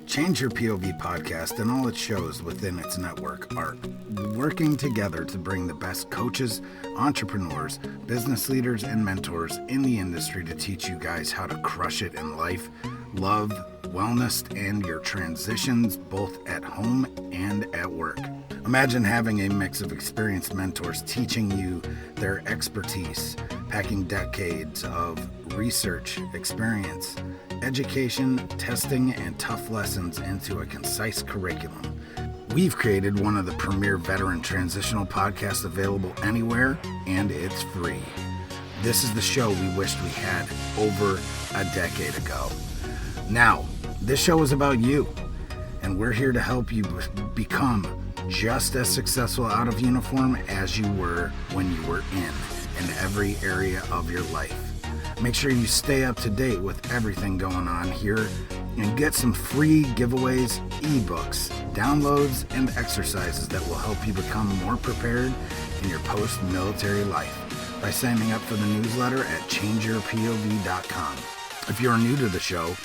Change Your POV podcast and all its shows within its network are working together to bring the best coaches, entrepreneurs, business leaders, and mentors in the industry to teach you guys how to crush it in life, love, wellness, and your transitions both at home and at work. Imagine having a mix of experienced mentors teaching you their expertise, packing decades of research, experience, education, testing, and tough lessons into a concise curriculum. We've created one of the premier veteran transitional podcasts available anywhere, and it's free. This is the show we wished we had over a decade ago. Now, this show is about you, and we're here to help you become just as successful out of uniform as you were when you were in every area of your life. Make sure you stay up to date with everything going on here and get some free giveaways, ebooks, downloads, and exercises that will help you become more prepared in your post-military life by signing up for the newsletter at changeyourpov.com. If you're new to the show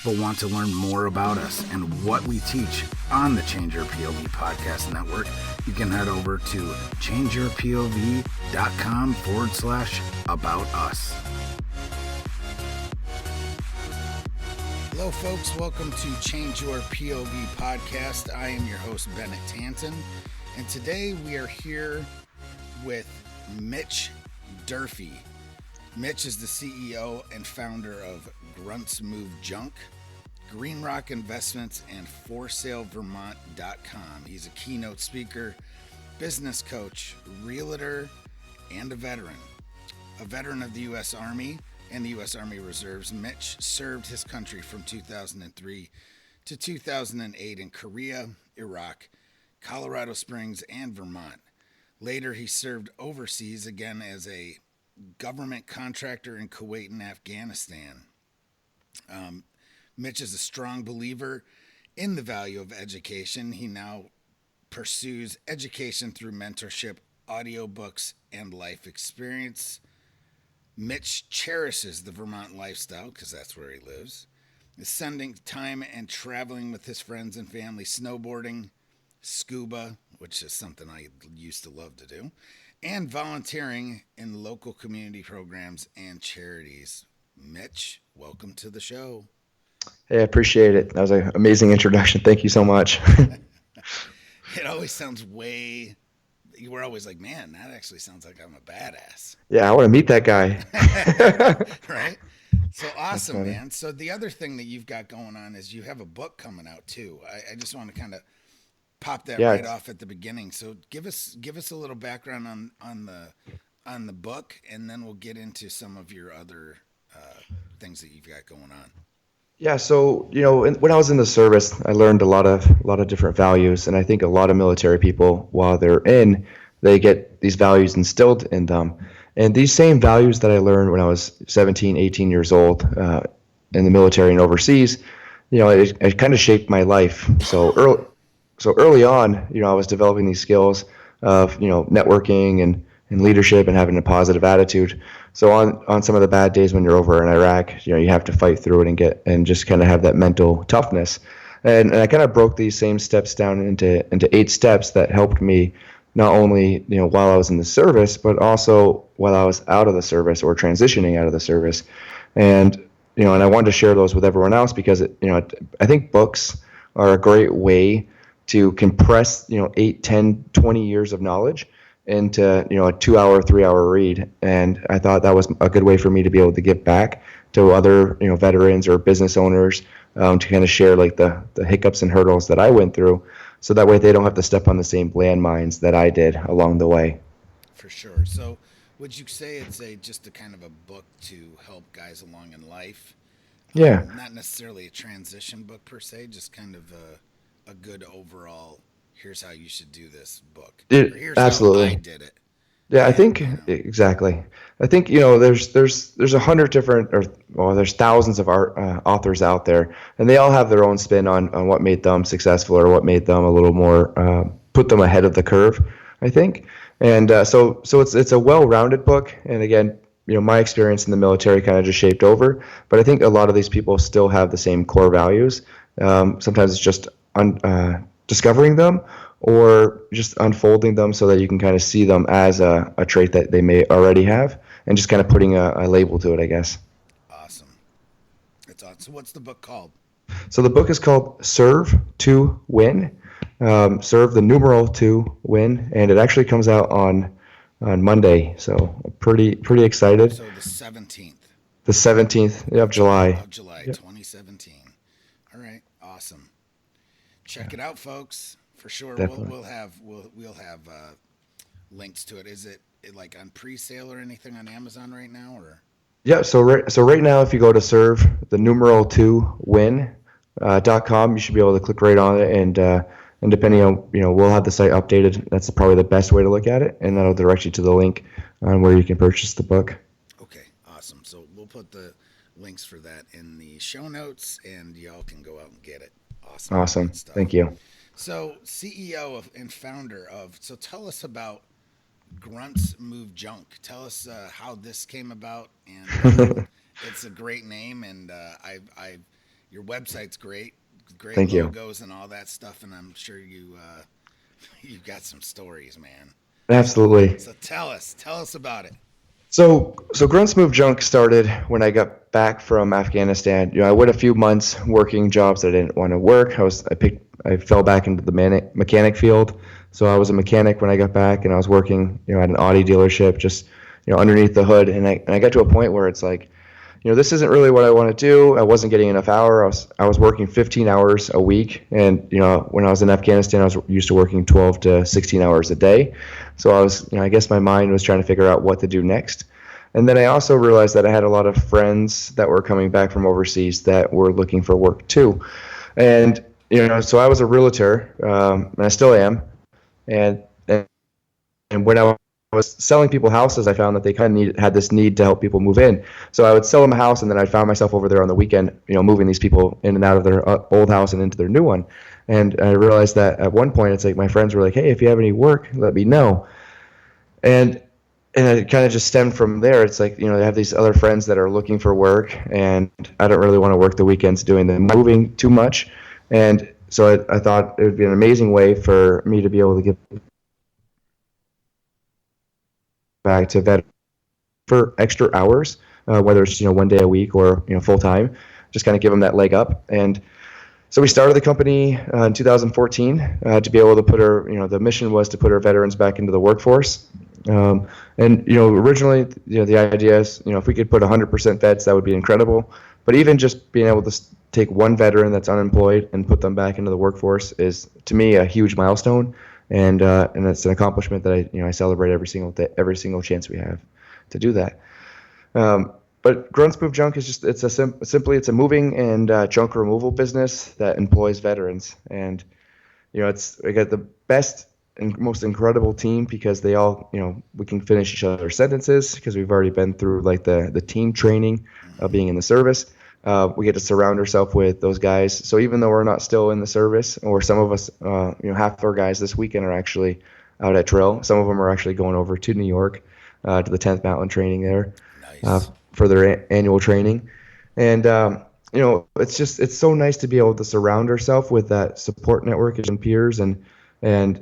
but want to learn more about us and what we teach on the Change Your POV podcast network, you can head over to changeyourpov.com/about us. Hello, folks. Welcome to Change Your POV podcast. I am your host, Bennett Tanton, and today we are here with Mitch Durfee. Mitch is the CEO and founder of Grunts Move Junk, Green Rock Investments, and ForSaleVermont.com. He's a keynote speaker, business coach, realtor, and a veteran of the U.S. Army and the U.S. Army Reserves. Mitch served his country from 2003 to 2008 in Korea, Iraq, Colorado Springs, and Vermont. Later, he served overseas again as a government contractor in Kuwait and Afghanistan. Mitch is a strong believer in the value of education. He now pursues education through mentorship, audiobooks, and life experience. Mitch cherishes the Vermont lifestyle because that's where he lives. Is spending time and traveling with his friends and family, snowboarding, scuba, which is something I used to love to do, and volunteering in local community programs and charities. Mitch, welcome to the show. Hey, I appreciate it. That was an amazing introduction. Thank you so much. It always sounds you were always like, man, that actually sounds like I'm a badass. Yeah, I want to meet that guy. Right? So awesome, man. So the other thing that you've got going on is you have a book coming out too. I just want to kind of pop that right off at the beginning. So give us a little background on the book, and then we'll get into some of your other things that you've got going on. Yeah, so when I was in the service, I learned a lot of different values, and I think a lot of military people, while they're in, they get these values instilled in them. And these same values that I learned when I was 17, 18 years old in the military and overseas, it kind of shaped my life. So early on, I was developing these skills of networking and leadership and having a positive attitude. So on some of the bad days when you're over in Iraq, you have to fight through it and just kind of have that mental toughness. And I kind of broke these same steps down into 8 steps that helped me not only while I was in the service, but also while I was out of the service or transitioning out of the service. And and I wanted to share those with everyone else because I think books are a great way to compress 8, 10, 20 years of knowledge into a 2-hour, 3-hour read. And I thought that was a good way for me to be able to give back to other veterans or business owners to kind of share like the hiccups and hurdles that I went through, so that way they don't have to step on the same landmines that I did along the way. For sure. So would you say it's just a kind of a book to help guys along in life? Yeah. Not necessarily a transition book per se, just kind of a good overall, here's how you should do this book. Here's absolutely. how I did it. Yeah, I think exactly. I think there's 100 different, there's thousands of authors out there, and they all have their own spin on what made them successful or what made them a little more put them ahead of the curve, I think. And so it's a well-rounded book. And again, my experience in the military kind of just shaped over, but I think a lot of these people still have the same core values, Sometimes it's just discovering them or just unfolding them so that you can kind of see them as a trait that they may already have, and just kind of putting a label to it, I guess. Awesome. That's awesome. So what's the book called? So the book is called Serve to Win. Serve the numeral to win, and it actually comes out on Monday. So I'm pretty excited. So the 17th The 17th of July. of July, Yep, 2017. All right. Awesome. Check it out, folks. For sure. We'll definitely. we'll have we'll have links to it. Is it like on pre-sale or anything on Amazon right now, or? Yeah. So right now, if you go to serve the numeral to win .com, you should be able to click right on it, and depending on, we'll have the site updated. That's probably the best way to look at it, and that'll direct you to the link on where you can purchase the book. Okay, awesome. So we'll put the links for that in the show notes, and y'all can go out and get it. Awesome, good Awesome. stuff. Thank you. So CEO of and founder of. So tell us about Grunts Move Junk. Tell us how this came about, and it's a great name, and your website's great, great Thank you. logos and all that stuff, and I'm sure you've got some stories, man. So Absolutely. so tell us about it. So Grunts Move Junk started when I got back from Afghanistan. I went a few months working jobs that I didn't want to work. I fell back into the mechanic field. So I was a mechanic when I got back, and I was working, at an Audi dealership, just, underneath the hood. And I got to a point where it's like, this isn't really what I want to do. I wasn't getting enough hours. I was working 15 hours a week, and when I was in Afghanistan, I was used to working 12 to 16 hours a day. So I was, I guess my mind was trying to figure out what to do next. And then I also realized that I had a lot of friends that were coming back from overseas that were looking for work too. And so I was a realtor, and I still am. And and when I was selling people houses, I found that they kind of had this need to help people move in. So I would sell them a house, and then I found myself over there on the weekend, moving these people in and out of their old house and into their new one. And I realized that at one point, it's like my friends were like, "Hey, if you have any work, let me know." And it kind of just stemmed from there. It's like, I have these other friends that are looking for work, and I don't really want to work the weekends doing the moving too much. And so I thought it would be an amazing way for me to be able to give back to veterans for extra hours, whether it's, one day a week or, full time, just kind of give them that leg up. And so we started the company in 2014 to be able to put the mission was to put our veterans back into the workforce. And originally, the idea is, if we could put 100% vets, that would be incredible. But even just being able to take one veteran that's unemployed and put them back into the workforce is, to me, a huge milestone, and it's an accomplishment that I celebrate every single day, every single chance we have to do that. But Grunts Move Junk is just simply it's a moving and junk removal business that employs veterans, and we got the best and most incredible team because they all, we can finish each other's sentences because we've already been through like the team training of being in the service. We get to surround ourselves with those guys. So even though we're not still in the service, or some of us, half of our guys this weekend are actually out at drill. Some of them are actually going over to New York to the 10th Mountain training there Nice. for their annual training. And it's so nice to be able to surround ourselves with that support network and peers, and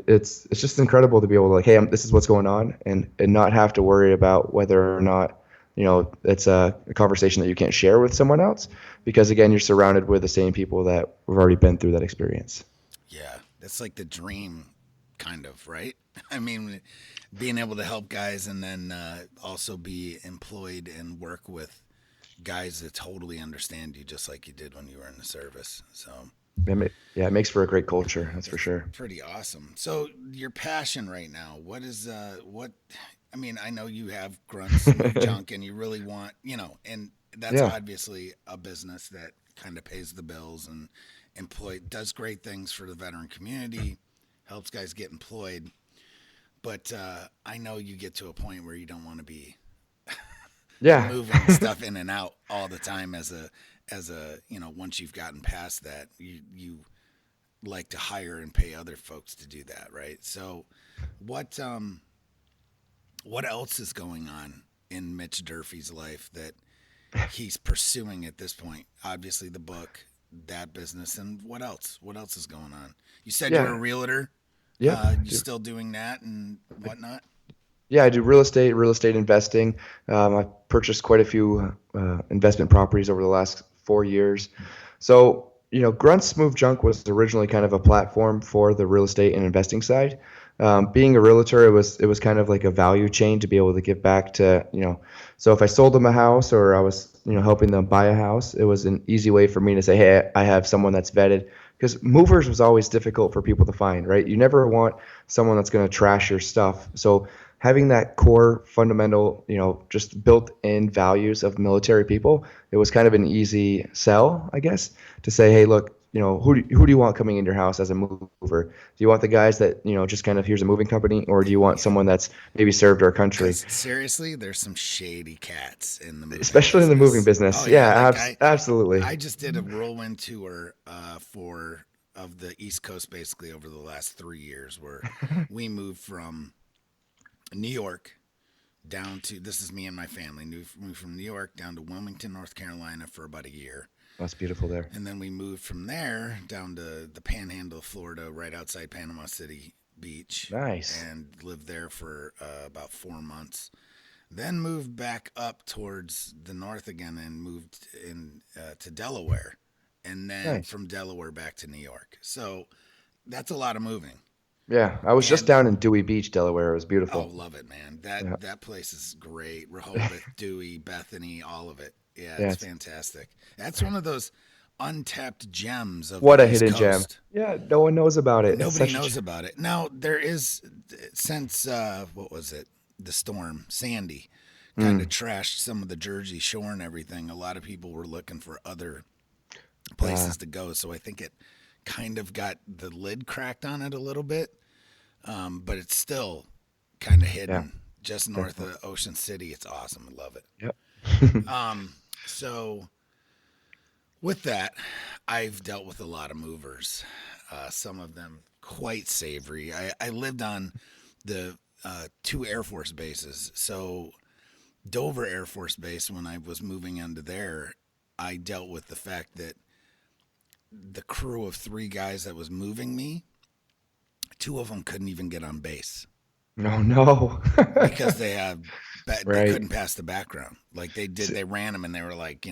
it's just incredible to be able to, like, hey, this is what's going on, and not have to worry about whether or not it's a conversation that you can't share with someone else, because again, you're surrounded with the same people that have already been through that experience. Yeah, that's like the dream, kind of, right? I mean, being able to help guys and then also be employed and work with guys that totally understand you, just like you did when you were in the service. So Yeah, it makes for a great culture, that's for it's sure. pretty awesome. So your passion right now, what is what? I mean, I know you have Grunts Move Junk, and you really want, and that's Yeah. obviously a business that kind of pays the bills and does great things for the veteran community, helps guys get employed. But I know you get to a point where you don't want to be Yeah. moving stuff in and out all the time as a once you've gotten past that, you like to hire and pay other folks to do that, right? So what else is going on in Mitch Durfee's life that he's pursuing at this point? Obviously the book, that business. And what else? What else is going on? You said you were a Yeah. realtor. Yep. You still doing that and whatnot? Yeah, I do real estate investing. I've purchased quite a few investment properties over the last 4 years. So, Grunts Move Junk was originally kind of a platform for the real estate and investing side. Being a realtor, it was kind of like a value chain to be able to give back to, so if I sold them a house or I was, helping them buy a house, it was an easy way for me to say, hey, I have someone that's vetted. Because movers was always difficult for people to find, right? You never want someone that's going to trash your stuff. So having that core fundamental, just built-in values of military people, it was kind of an easy sell, I guess, to say, hey, look, who do you want coming in your house as a mover? Do you want the guys that, just kind of here's a moving company, or do you want someone that's maybe served our country? Because seriously, there's some shady cats in the moving Especially in the moving business. business. Oh yeah, Yeah, like absolutely. I just did a whirlwind tour for of the East Coast basically over the last 3 years, where we moved from New York down to, this is me and my family, moved from New York down to Wilmington, North Carolina for about a year. That's beautiful there. And then we moved from there down to the panhandle of Florida, right outside Panama City Beach. Nice. And lived there for about 4 months. Then moved back up towards the north again and moved in to Delaware. And then Nice. from Delaware back to New York. So that's a lot of moving. Yeah, I was just And down in Dewey Beach, Delaware. It was oh, beautiful. love it, man. Yeah. That place is great. Rehoboth, Dewey, Bethany, all of it. Yeah, Yeah, it's fantastic. That's one of those untapped gems of the what a East hidden gem. Coast. Yeah, no one knows about it. It's Nobody such a knows about it. Now, there is, since, what was it? The storm, Sandy, kind of trashed some of the Jersey Shore and everything. A lot of people were looking for other places to go. So I think it kind of got the lid cracked on it a little bit. But it's still kind of yeah, hidden just north of Ocean City. It's awesome. I love it. yep. So with that, I've dealt with a lot of movers, some of them quite savory. I lived on the two Air Force bases. So Dover Air Force Base, when I was moving into there, I dealt with the fact that the crew of 3 guys that was moving me, 2 of them couldn't even get on base No, no. because they Right. couldn't pass the background. Like they ran them and they were like,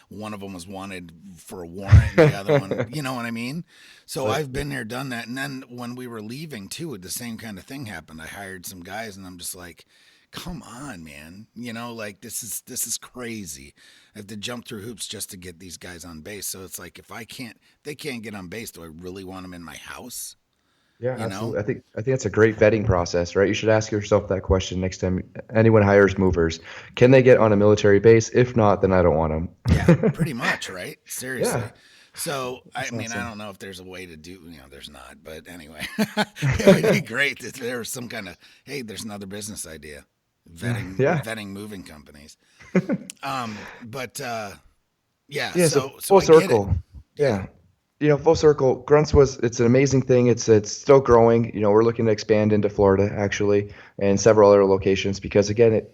one of them was wanted for a warrant and the other one, you know what I mean? So But I've been there, done that. And then when we were leaving too, the same kind of thing happened. I hired some guys and I'm just like, come on, man. Like this is crazy. I have to jump through hoops just to get these guys on base. So it's like, if they can't get on base, do I really want them in my house? yeah, You know? absolutely. I think that's a great vetting process, right? You should ask yourself that question next time anyone hires movers. Can they get on a military base? If not, then I don't want Yeah, them. pretty much, right? Seriously. Yeah, So, I that's mean, I awesome. don't know if there's a way to do, there's not, but anyway, it would be great if there was some kind of, hey, there's another business idea, Yeah. vetting moving companies. But yeah, Yeah, so so full I get it. circle. Yeah. Yeah. Full circle. It's an amazing thing. It's still growing. We're looking to expand into Florida actually and several other locations because again,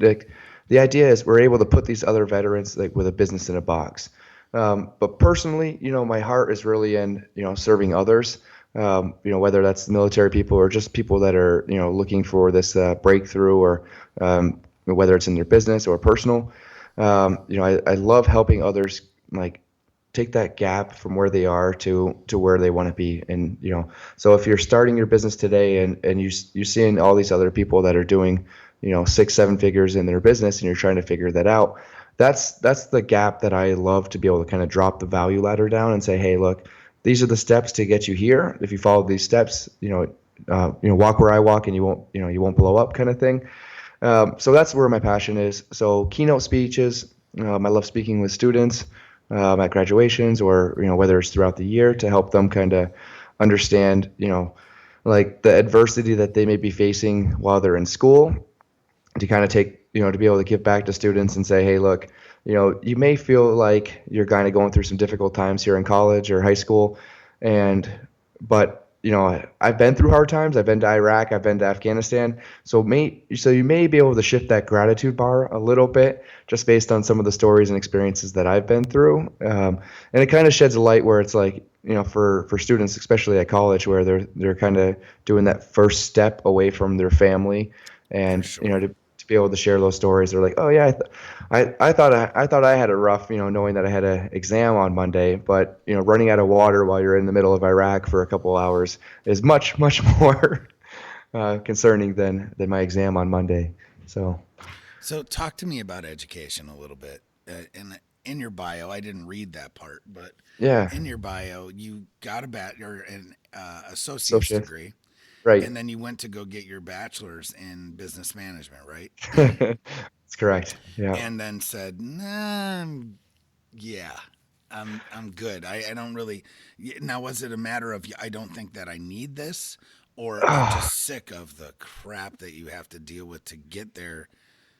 the idea is we're able to put these other veterans like with a business in a box. But personally, my heart is really in, serving others. Whether that's military people or just people that are, looking for this breakthrough or whether it's in their business or personal. I love helping others like take that gap from where they are to where they want to be. And so if you're starting your business today and you're seeing all these other people that are doing 6-7 figures in their business and you're trying to figure that out, that's the gap that I love to be able to kind of drop the value ladder down and say, hey, look, these are the steps to get you here. If you follow these steps, walk where I walk and you won't blow up kind of thing. So that's where my passion is. So keynote speeches, I love speaking with students at graduations or whether it's throughout the year to help them kind of understand like the adversity that they may be facing while they're in school, to kind of take to be able to give back to students and say, hey, look, you may feel like you're kind of going through some difficult times here in college or high school, but I've been through hard times. I've been to Iraq. I've been to Afghanistan. So you may be able to shift that gratitude bar a little bit just based on some of the stories and experiences that I've been through. And it kind of sheds a light where it's like, for students, especially at college, where they're kind of doing that first step away from their family, For and sure. to be able to share those stories, they're like, oh yeah, I thought I had it rough, knowing that I had an exam on Monday, but running out of water while you're in the middle of Iraq for a couple hours is much much more concerning than my exam on Monday. So So talk to me about education a little bit. In your bio, I didn't read that part, but yeah, in your bio, you got a bachelor and associate's associate, degree, right? and then you went to go get your bachelor's in business management, right? That's correct. Yeah. And then said, "Nah, yeah, I'm good. I don't really." Now, was it a matter of I don't think that I need this, or I'm just sick of the crap that you have to deal with to get there?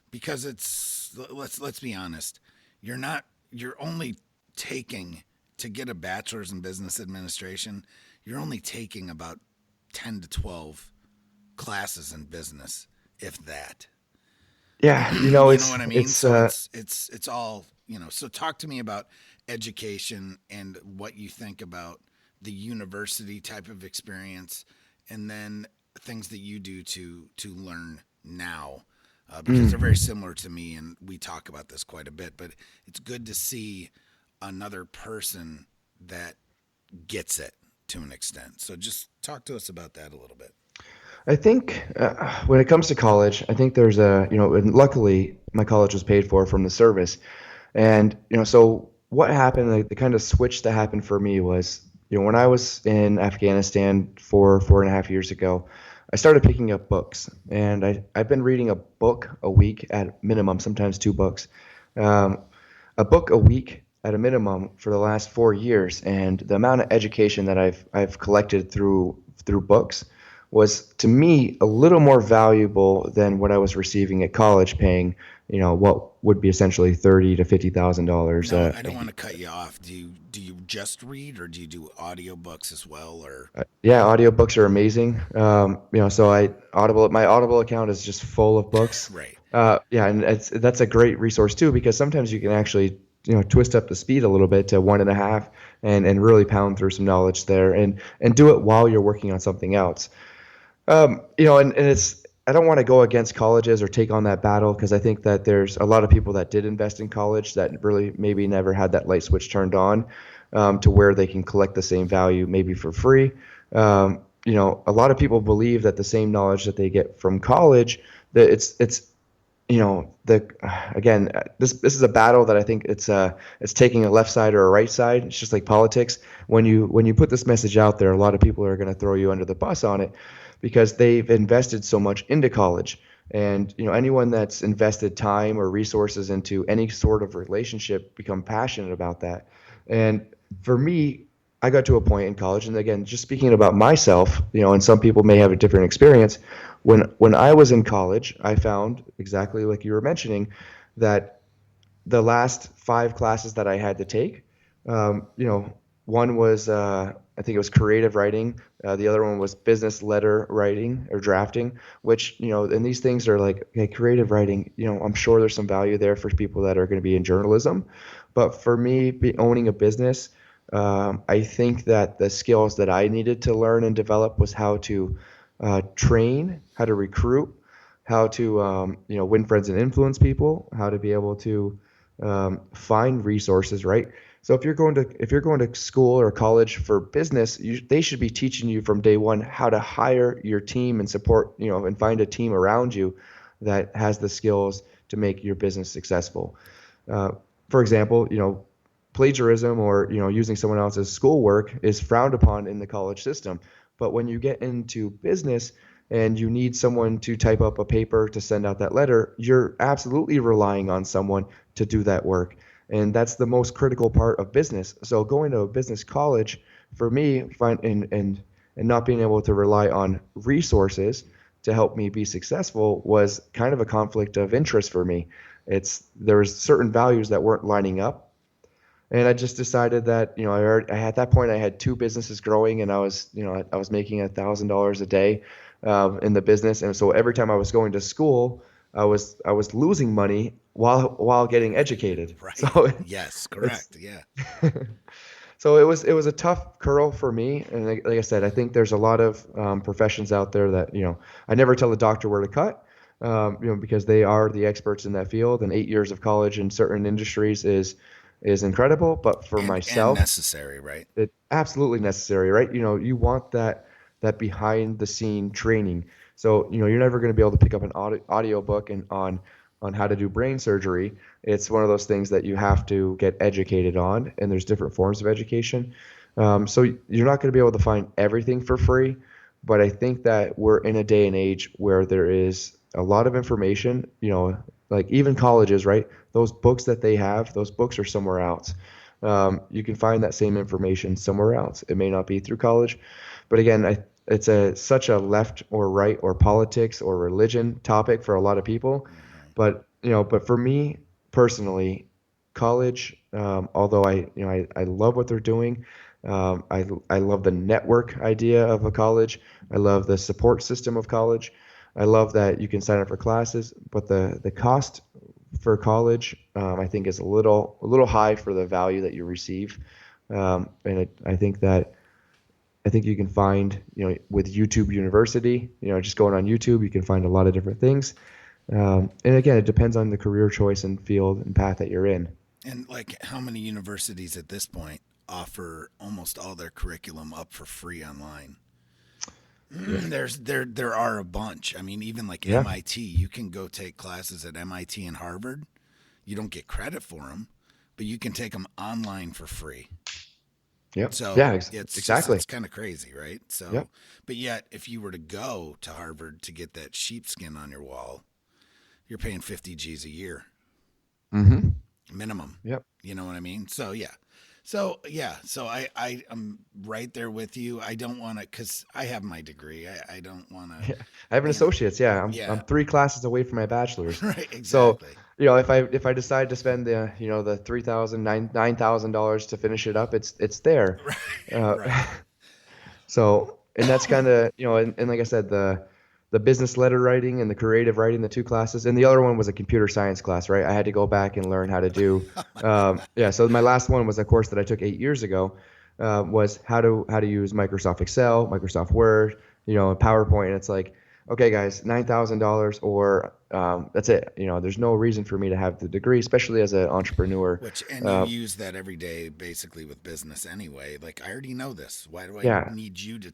Because let's be honest, you're only taking to get a bachelor's in business administration. You're only taking about 10 to 12 classes in business, if that. Yeah, You know it's what I mean? it's So it's all, so talk to me about education and what you think about the university type of experience, and then things that you do to learn now, because they're very mm, similar to me, and we talk about this quite a bit. But it's good to see another person that gets it to an extent. So just talk to us about that a little bit. I think when it comes to college, I think there's and luckily my college was paid for from the service. And, so what happened, like the kind of switch that happened for me was, when I was in Afghanistan 4.5 years ago, I started picking up books. And I've been reading a book a week at minimum, sometimes two books. Um, a book a week at a minimum for the last 4 years. And the amount of education that I've collected through books was to me a little more valuable than what I was receiving at college, paying what would be essentially $30,000 to $50,000 Now, I a don't want year. to cut you off. Do you just read, or do you do audiobooks as well, or Yeah, audiobooks are amazing. So my Audible account is just full of books. right? Yeah, and that's a great resource too, because sometimes you can actually twist up the speed a little bit to 1.5 and really pound through some knowledge there, and do it while you're working on something else. And it's I don't want to go against colleges or take on that battle, because I think that there's a lot of people that did invest in college that really maybe never had that light switch turned on, to where they can collect the same value maybe for free. A lot of people believe that the same knowledge that they get from college, that it's the again, this is a battle that I think it's taking a left side or a right side. It's just like politics. When you put this message out there, a lot of people are going to throw you under the bus on it, because they've invested so much into college. And anyone that's invested time or resources into any sort of relationship become passionate about that. And for me, I got to a point in college, and again, just speaking about myself, and some people may have a different experience. When I was in college, I found, exactly like you were mentioning, that the last 5 classes that I had to take, one was I think it was creative writing. The other one was business letter writing or drafting, which and these things are like, okay, creative writing. I'm sure there's some value there for people that are going to be in journalism, but for me, owning a business, I think that the skills that I needed to learn and develop was how to train, how to recruit, how to win friends and influence people, how to be able to find resources, right? So if you're going to school or college for business, they should be teaching you from day one how to hire your team and support, and find a team around you that has the skills to make your business successful. Uh, for example, plagiarism or using someone else's schoolwork is frowned upon in the college system. But when you get into business and you need someone to type up a paper to send out that letter, you're absolutely relying on someone to do that work. And that's the most critical part of business. So going to a business college, for me, and not being able to rely on resources to help me be successful was kind of a conflict of interest for me. There was certain values that weren't lining up, And I just decided that, at that point I had two businesses growing, and I was making $1,000 a day in the business. And so every time I was going to school, I was losing money while getting educated. Right. So Yes, it's correct. Yeah. so it was a tough curl for me. And like I said, I think there's a lot of professions out there that, I never tell a doctor where to cut, because they are the experts in that field. And 8 years of college in certain industries is incredible. But for And myself, necessary, right? it's absolutely necessary, right? You want that behind the scene training. So, you're never going to be able to pick up an audio book and on how to do brain surgery. It's one of those things that you have to get educated on, and there's different forms of education. So you're not going to be able to find everything for free, but I think that we're in a day and age where there is a lot of information, like even colleges, right? Those books that they have, those books are somewhere else. You can find that same information somewhere else. It may not be through college, but again, it's such a left or right or politics or religion topic for a lot of people. But for me personally, college, although I love what they're doing, I love the network idea of a college. I love the support system of college. I love that you can sign up for classes, but the cost for college, I think is a little high for the value that you receive. I think you can find, with YouTube University, just going on YouTube, you can find a lot of different things. And again, it depends on the career choice and field and path that you're in. And like, how many universities at this point offer almost all their curriculum up for free online? Yeah. There are a bunch. I mean, even like Yeah. MIT, you can go take classes at MIT and Harvard. You don't get credit for them, but you can take them online for free. Yep. So Yeah. Exactly. it's kind of crazy, right? So, Yep. but yet, if you were to go to Harvard to get that sheepskin on your wall, you're paying 50 G's a year Mm-hmm. minimum. Yep. You know what I mean? So yeah. So I am right there with you. I don't want to, cause I have my degree. I don't want to, Yeah. I have an you know, associate's. Yeah. I'm yeah, 3 classes away from my bachelor's. right, So, exactly. if I decide to spend the 3,000 $9,000 to finish it up, it's there. Right, Uh, right. So, and that's kind of, and like I said, the business letter writing and the creative writing, the two classes, and the other one was a computer science class, right? I had to go back and learn how to do, yeah. So my last one was a course that I took 8 years ago, was how to use Microsoft Excel, Microsoft Word, and PowerPoint. And it's like, okay, guys, $9,000 or that's it. There's no reason for me to have the degree, especially as an entrepreneur. And you Uh, use that every day, basically with business anyway. Like, I already know this. Why do I yeah, need you to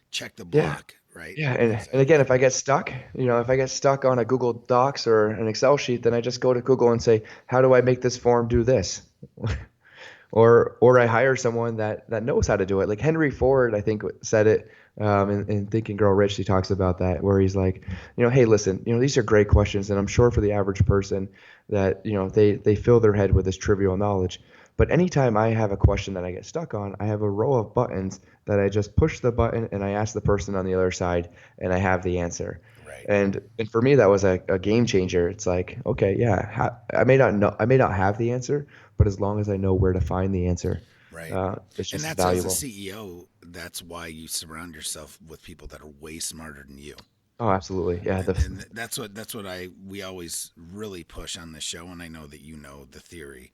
check the yeah. block? Right. Yeah, and again, if I get stuck, if I get stuck on a Google Docs or an Excel sheet, then I just go to Google and say, how do I make this form do this? Or I hire someone that knows how to do it. Like Henry Ford, I think said it in Think and Grow Rich. He talks about that, where he's like, hey, listen, these are great questions, and I'm sure for the average person that they fill their head with this trivial knowledge. But anytime I have a question that I get stuck on, I have a row of buttons that I just push the button and I ask the person on the other side, and I have the answer. Right. And for me, that was a game changer. It's like, okay, yeah, I may not have the answer, but as long as I know where to find the answer, Right. it's And just that's, as a valuable. CEO, that's why you surround yourself with people that are way smarter than you. Oh, absolutely. Yeah. And that's what we always really push on this show, and I know that you know the theory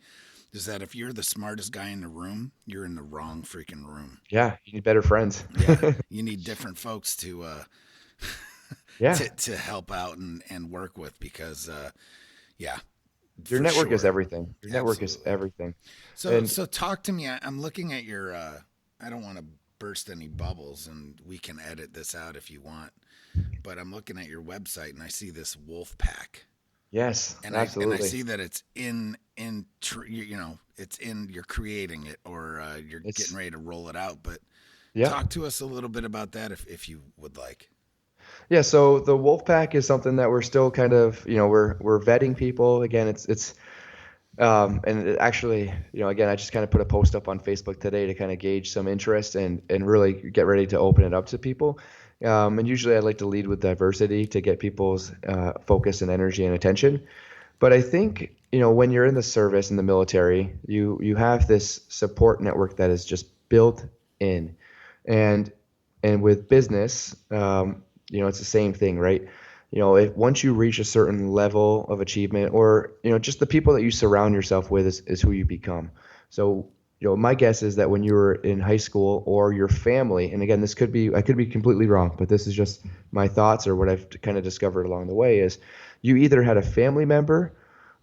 is that if you're the smartest guy in the room, you're in the wrong freaking room. Yeah. You need better friends. Yeah, you need different folks to Yeah. to help out and work with, because yeah, Your for network is sure. everything. Your network is Absolutely. everything. So And so talk to me. I'm looking at your I don't want to burst any bubbles, and we can edit this out if you want, but I'm looking at your website and I see this wolf pack. yes, And I absolutely. see that it's it's in, you're creating it, or you're getting It's, ready to roll it out. But yeah. talk to us a little bit about that, if you would like. Yeah, so the wolf pack is something that we're still kind of, we're vetting people. Again, and it actually, again, I just kind of put a post up on Facebook today to kind of gauge some interest and really get ready to open it up to people. And usually I like to lead with diversity to get people's focus and energy and attention. But I think, when you're in the service in the military, you have this support network that is just built in. And and with business, it's the same thing, right? If once you reach a certain level of achievement, or just the people that you surround yourself with is who you become. So, my guess is that when you were in high school, or your family, and again, I could be completely wrong, but this is just my thoughts or what I've kind of discovered along the way, is you either had a family member,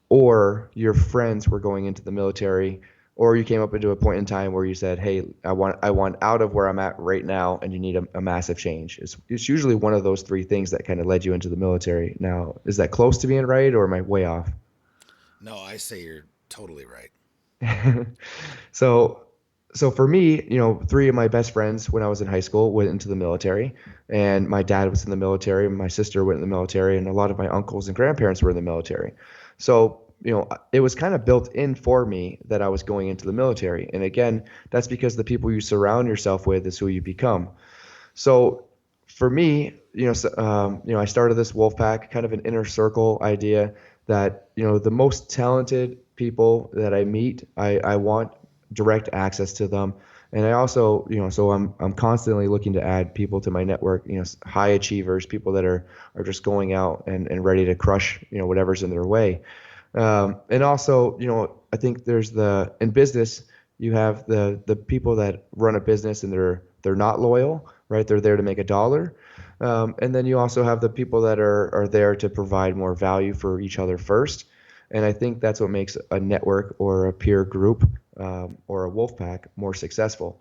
or your friends were going into the military, or you came up into a point in time where you said, "Hey, I want out of where I'm at right now," and you need a massive change. It's usually one of those three things that kind of led you into the military. Now, is that close to being right, or am I way off? No, I say you're totally right. So, so for me, three of my best friends when I was in high school went into the military, and my dad was in the military, and my sister went in the military, and a lot of my uncles and grandparents were in the military. So, it was kind of built in for me that I was going into the military. And again, that's because the people you surround yourself with is who you become. So for me, I started this wolf pack, kind of an inner circle idea, that, the most talented people that I meet, I want direct access to them. And I also, so I'm constantly looking to add people to my network, high achievers, people that are just going out and ready to crush, whatever's in their way. And also, I think in business, you have the people that run a business, and they're not loyal, right? They're there to make a dollar. And then you also have the people that are there to provide more value for each other first. And I think that's what makes a network, or a peer group, or a wolf pack more successful.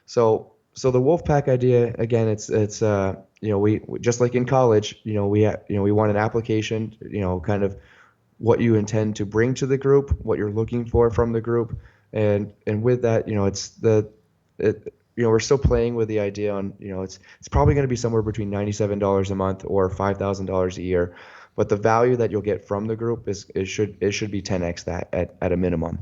So the wolf pack idea, again, it's we just like in college, we want an application, kind of what you intend to bring to the group, what you're looking for from the group, and with that, we're still playing with the idea on, it's probably going to be somewhere between $97 a month or $5,000 a year, but the value that you'll get from the group should be 10x that at a minimum.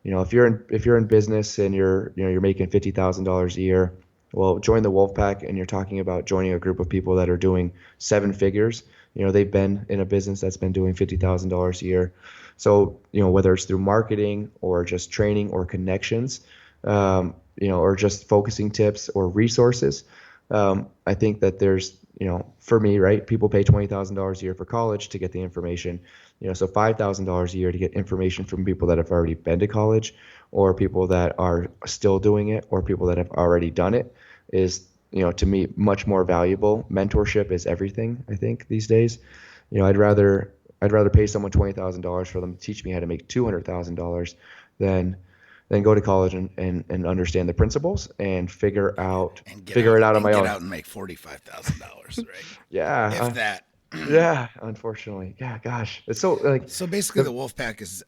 If you're in business, and you're making $50,000 a year, well, join the wolf pack, and you're talking about joining a group of people that are doing seven figures. They've been in a business that's been doing $50,000 a year. So, whether it's through marketing, or just training, or connections, or just focusing tips or resources, I think that there's, for me, right, people pay $20,000 a year for college to get the information, so $5,000 a year to get information from people that have already been to college, or people that are still doing it, or people that have already done it, is, to me, much more valuable. Mentorship is everything, I think, these days. I'd rather pay someone $20,000 for them to teach me how to make $200,000 than go to college and understand the principles and figure it out on my own. Get out and make $45,000, right? Yeah. If that. Yeah, unfortunately. Yeah, gosh. It's so like So basically, the wolf pack is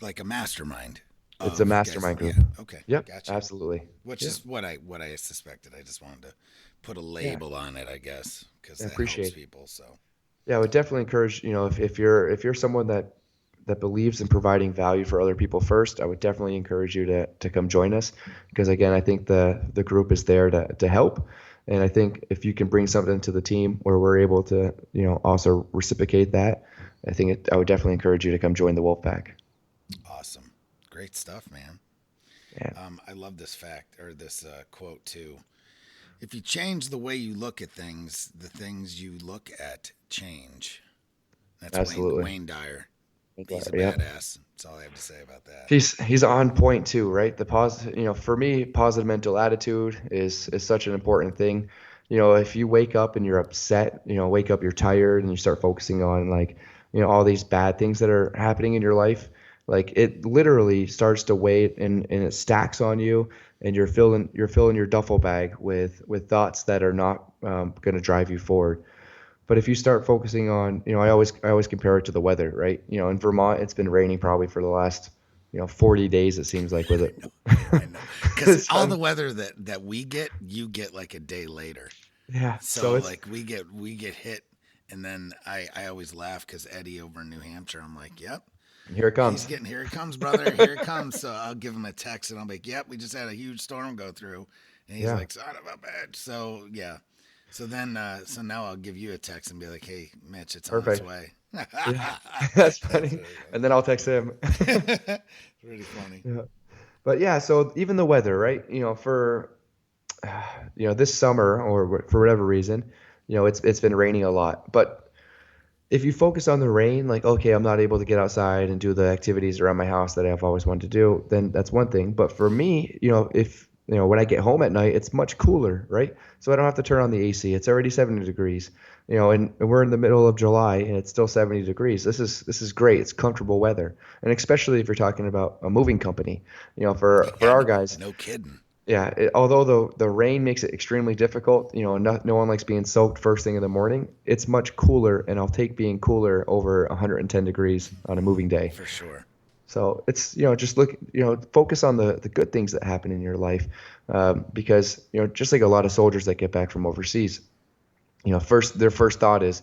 like a mastermind. It's a mastermind group. Yeah. Okay. Yep. Gotcha. Absolutely. Which is what I suspected. I just wanted to put a label on it, I guess, because that helps people. So. Yeah, I would definitely encourage, if you're someone that believes in providing value for other people first, I would definitely encourage you to come join us, because again, I think the group is there to help. And I think if you can bring something to the team where we're able to, also reciprocate that, I would definitely encourage you to come join the Wolfpack. Awesome. Great stuff, man. Yeah. I love this fact, or this quote too. If you change the way you look at things, the things you look at change. That's Absolutely. Wayne Dyer. He's a Yep. badass. That's all I have to say about that. He's on point too, right? The positive, for me, positive mental attitude is such an important thing. If you wake up and you're upset, wake up, you're tired, and you start focusing on, like, all these bad things that are happening in your life, like, it literally starts to weigh, and it stacks on you, and you're filling your duffel bag with thoughts that are not going to drive you forward. But if you start focusing on, I always compare it to the weather, right? In Vermont, it's been raining probably for the last, 40 days, it seems like, with it. I know. Because all the weather that we get, you get like a day later. Yeah. So like we get hit, and then I always laugh because Eddie over in New Hampshire, I'm like, yep. Here it comes. Here it comes, brother. Here it comes. So I'll give him a text, and I'll be like, yep, we just had a huge storm go through. And he's like, son of a bitch. So, yeah. So then, so now I'll give you a text and be like, hey, Mitch, it's on its way. Yeah, that's That's funny. And then I'll text him. really funny. Yeah. But yeah, so even the weather, right? This summer or for whatever reason, it's been raining a lot. But if you focus on the rain, like, okay, I'm not able to get outside and do the activities around my house that I've always wanted to do, then that's one thing. But for me, if when I get home at night, it's much cooler, right? So I don't have to turn on the AC. It's already 70 degrees, and we're in the middle of July and it's still 70 degrees. This is great. It's comfortable weather, and especially if you're talking about a moving company, for Yeah, our guys. no kidding. Yeah, although the rain makes it extremely difficult, no one likes being soaked first thing in the morning. It's much cooler, and I'll take being cooler over 110 degrees on a moving day. For sure. So it's, just look, focus on the good things that happen in your life, because, just like a lot of soldiers that get back from overseas, their first thought is,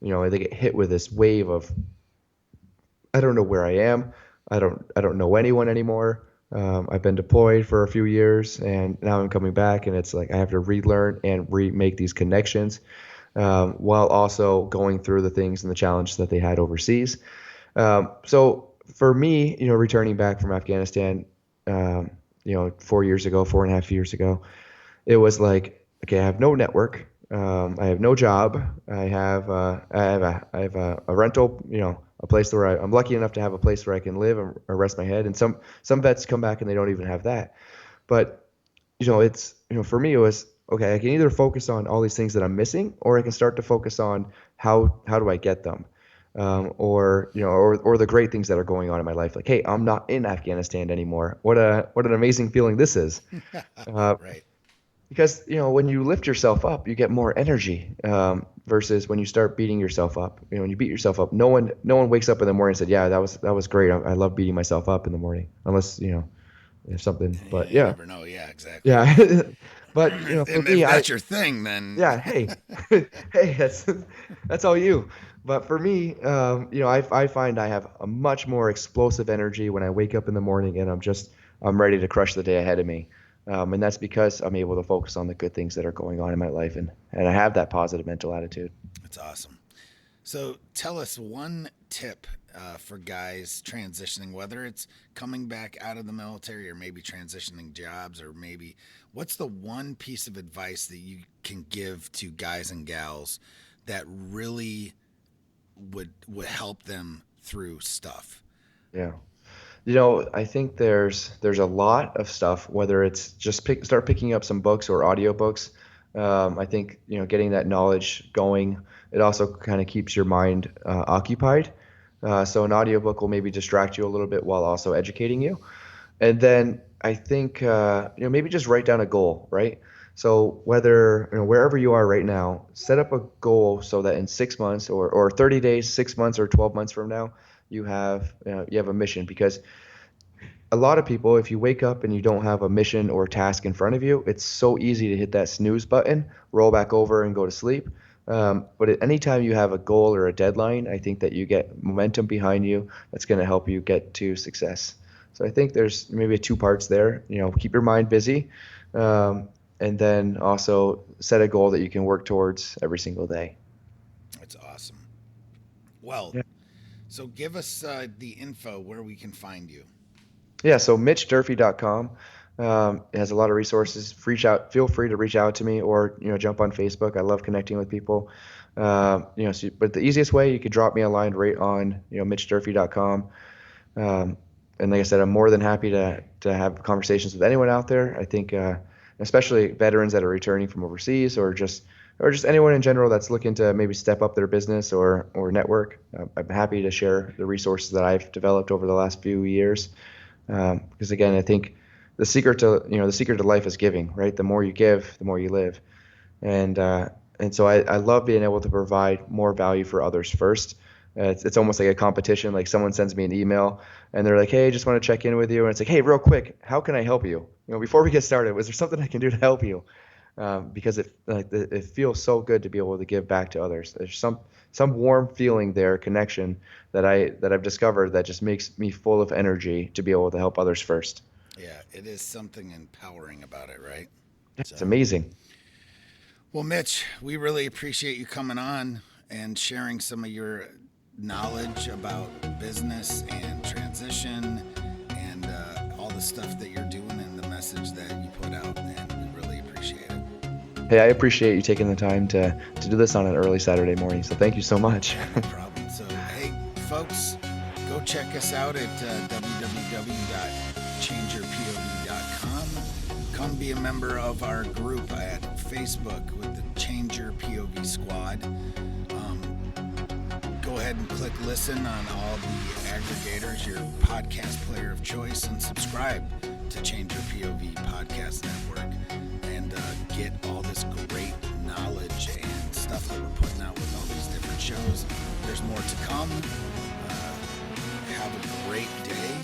they get hit with this wave of, I don't know where I am. I don't know anyone anymore. I've been deployed for a few years, and now I'm coming back, and it's like I have to relearn and remake these connections, while also going through the things and the challenges that they had overseas. So for me, returning back from Afghanistan, 4 years ago, 4.5 years ago, it was like, okay, I have no network. I have no job. I have a rental, a place where I'm lucky enough to have a place where I can live and rest my head. And some vets come back and they don't even have that. But, it's, for me, it was, okay, I can either focus on all these things that I'm missing, or I can start to focus on how do I get them? Or the great things that are going on in my life. Like, hey, I'm not in Afghanistan anymore. What an amazing feeling this is. Right. Because when you lift yourself up, you get more energy, versus when you start beating yourself up. When you beat yourself up, no one wakes up in the morning and said, "Yeah, that was great. I love beating myself up in the morning." Unless if something. But You yeah, never know. Yeah, exactly. yeah. But for If me, that's your thing, then yeah, hey, hey, that's all you. But for me, I find I have a much more explosive energy when I wake up in the morning, and I'm ready to crush the day ahead of me. And that's because I'm able to focus on the good things that are going on in my life, and I have that positive mental attitude. it's awesome. So tell us one tip for guys transitioning, whether it's coming back out of the military or maybe transitioning jobs, or maybe what's the one piece of advice that you can give to guys and gals that really would help them through stuff? Yeah. I think there's a lot of stuff, whether it's just start picking up some books or audiobooks. I think, getting that knowledge going, it also kind of keeps your mind occupied. So an audiobook will maybe distract you a little bit while also educating you. And then I think, maybe just write down a goal, right? So whether, wherever you are right now, set up a goal so that in 6 months or 30 days, 6 months or 12 months from now, you have a mission. Because a lot of people, if you wake up and you don't have a mission or task in front of you, it's so easy to hit that snooze button, roll back over, and go to sleep. But at any time you have a goal or a deadline, I think that you get momentum behind you that's going to help you get to success. So I think there's maybe two parts there. Keep your mind busy, and then also set a goal that you can work towards every single day. It's awesome. Well, Yeah. so give us the info where we can find you. Yeah, so MitchDurfee.com it has a lot of resources. Feel free to reach out to me, or jump on Facebook. I love connecting with people. But the easiest way, you could drop me a line right on MitchDurfee.com. And like I said, I'm more than happy to have conversations with anyone out there. I think, especially veterans that are returning from overseas, or just anyone in general that's looking to maybe step up their business or network. I'm happy to share the resources that I've developed over the last few years. Because again, I think the secret to life is giving, right? The more you give, the more you live. And so I love being able to provide more value for others first. It's almost like a competition. Like someone sends me an email and they're like, "Hey, just want to check in with you." And it's like, "Hey, real quick, how can I help you? Before we get started, was there something I can do to help you?" Because it feels so good to be able to give back to others. There's some warm feeling there, connection that I've discovered that just makes me full of energy to be able to help others first. Yeah, it is something empowering about it, right? It's So, amazing. well, Mitch, we really appreciate you coming on and sharing some of your knowledge about business and transition and all the stuff that you're doing and the message that you put out, and we really appreciate it. Hey, I appreciate you taking the time to do this on an early Saturday morning, so thank you so much. No problem. So, hey, folks, go check us out at www.changeyourpov.com. Come be a member of our group at Facebook with the Change Your POV Squad. Go ahead and click listen on all the aggregators, your podcast player of choice, and subscribe to Change Your POV Podcast Network, and get all this great knowledge and stuff that we're putting out with all these different shows. There's more to come. Have a great day.